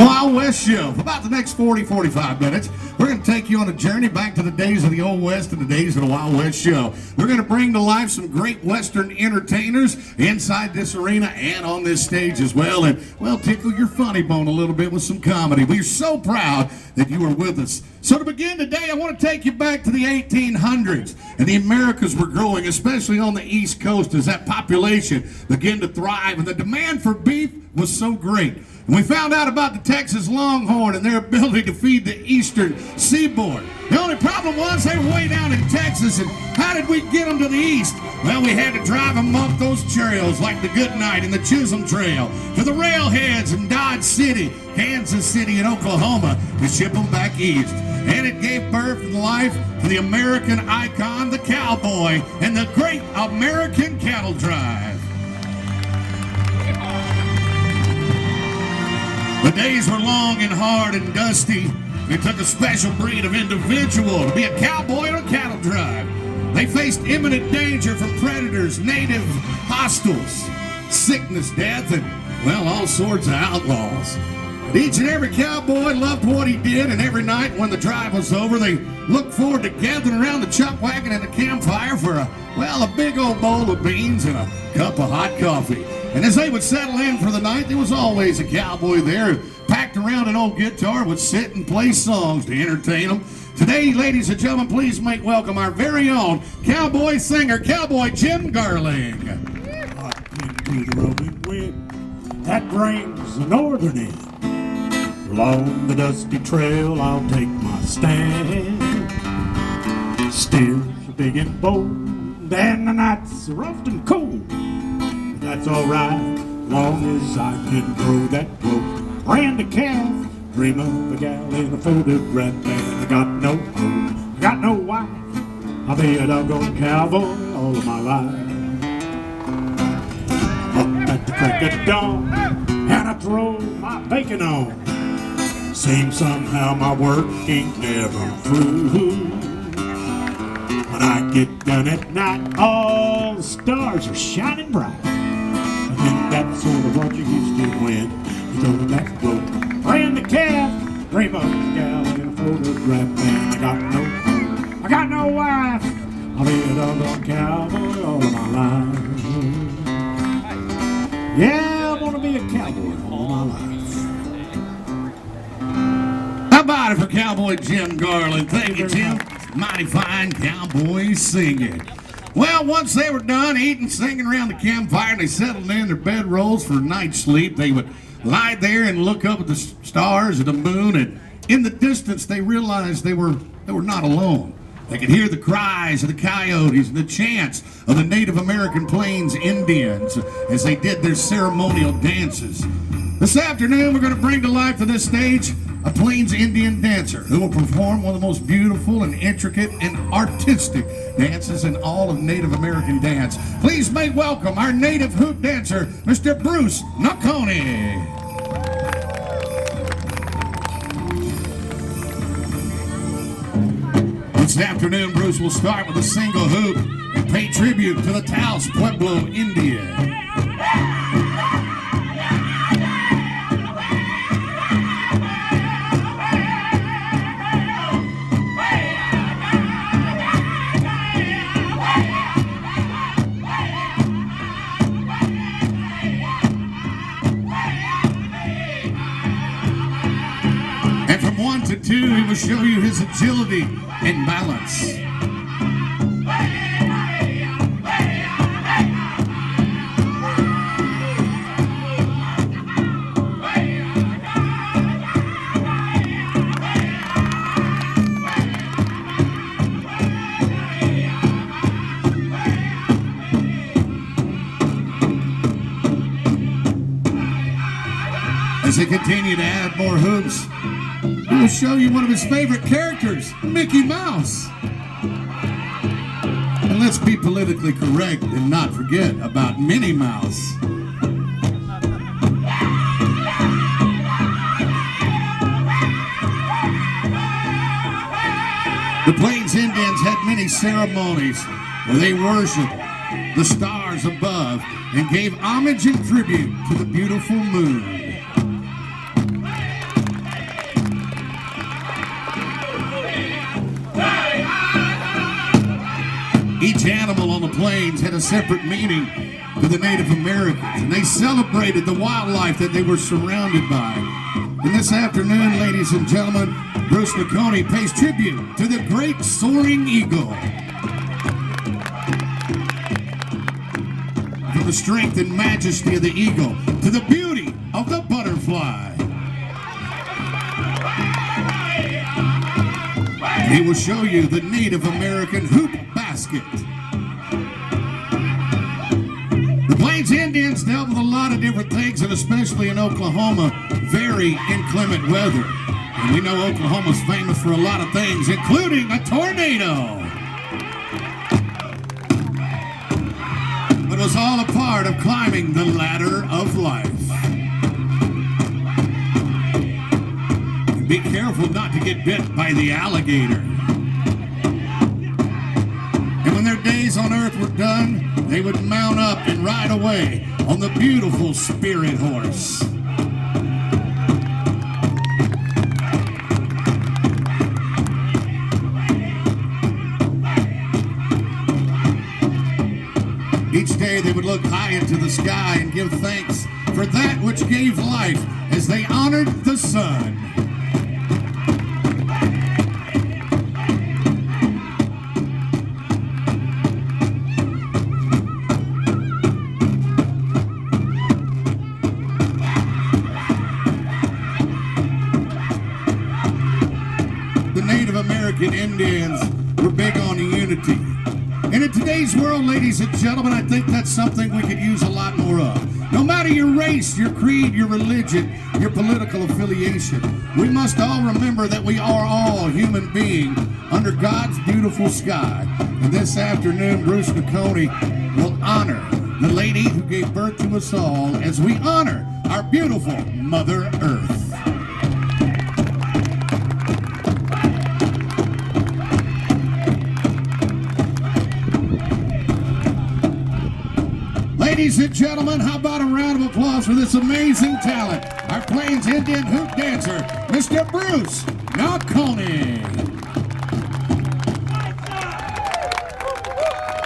Wild West Show. For about the next 40-45 minutes, we're going to take you on a journey back to the days of the Old West and the days of the Wild West Show. We're going to bring to life some great Western entertainers inside this arena and on this stage as well. And, well, tickle your funny bone a little bit with some comedy. We're so proud that you are with us. So to begin today, I want to take you back to the 1800s. And the Americas were growing, especially on the East Coast, as that population began to thrive. And the demand for beef was so great. And we found out about the Texas Longhorn and their ability to feed the eastern seaboard. The only problem was they were way down in Texas, and how did we get them to the east? Well, we had to drive them up those trails like the Goodnight and the Chisholm Trail to the railheads in Dodge City, Kansas City, and Oklahoma to ship them back east. And it gave birth and life to the American icon, the cowboy, and the great American cattle drive. The days were long and hard and dusty. It took a special breed of individual to be a cowboy on a cattle drive. They faced imminent danger from predators, native hostiles, sickness, death, and, well, all sorts of outlaws. But each and every cowboy loved what he did, and every night when the drive was over, they looked forward to gathering around the chuck wagon and the campfire for a big old bowl of beans and a cup of hot coffee. And as they would settle in for the night, there was always a cowboy there who packed around an old guitar, would sit and play songs to entertain them. Today, ladies and gentlemen, please make welcome our very own cowboy singer, Cowboy Jim Garland. Into the rolling wind that brings the northern in. Along the dusty trail, I'll take my stand. Steers are big and bold, and the nights are often cold. That's alright, long as I can throw that rope. Brand a calf, dream of a gal in a photograph, and I got no home, got no wife. I'll be a doggone cowboy all of my life. Up at the crack of dawn, and I throw my bacon on. Seems somehow my work ain't never through. When I get done at night, all the stars are shining bright. And that's sort of what you used to when you throw that rope. Brand the calf, dream of a gal in a photograph, and I got no home, I got no wife. I'll be a doggone cowboy all of my life. Yeah, I want to be a cowboy all my life. How about it for Cowboy Jim Garland? Thank you, Jim. Mighty fine cowboy singing. Well, once they were done eating, singing around the campfire, and they settled in their bedrolls for night sleep, they would lie there and look up at the stars and the moon, and in the distance they realized they were not alone. They could hear the cries of the coyotes and the chants of the Native American Plains Indians as they did their ceremonial dances. This afternoon, we're going to bring to life to this stage a Plains Indian dancer who will perform one of the most beautiful and intricate and artistic dances in all of Native American dance. Please make welcome our native hoop dancer, Mr. Bruce Nacone. This afternoon, Bruce will start with a single hoop and pay tribute to the Taos Pueblo Indian. And from 1 to 2, he will show you his agility and balance. As they continue to add more hoops, he will show you one of his favorite characters, Mickey Mouse. And let's be politically correct and not forget about Minnie Mouse. The Plains Indians had many ceremonies where they worshiped the stars above and gave homage and tribute to the beautiful moon. animal on the plains had a separate meaning to the Native Americans, and they celebrated the wildlife that they were surrounded by. And this afternoon, ladies and gentlemen, Bruce Nacone pays tribute to the great soaring eagle. From the strength and majesty of the eagle to the beauty of the butterfly. He will show you the Native American hoop basket. The Plains Indians dealt with a lot of different things, and especially in Oklahoma, very inclement weather. And we know Oklahoma's famous for a lot of things, including a tornado. But it was all a part of climbing the ladder of life. Be careful not to get bit by the alligator. And when their days on earth were done, they would mount up and ride away on the beautiful spirit horse. Each day they would look high into the sky and give thanks for that which gave life as they honored the sun. Native American Indians were big on unity. And in today's world, ladies and gentlemen, I think that's something we could use a lot more of. No matter your race, your creed, your religion, your political affiliation, we must all remember that we are all human beings under God's beautiful sky. And this afternoon, Bruce Nacone will honor the lady who gave birth to us all as we honor our beautiful Mother Earth. Ladies and gentlemen, how about a round of applause for this amazing talent, our Plains Indian hoop dancer, Mr. Bruce Nacone.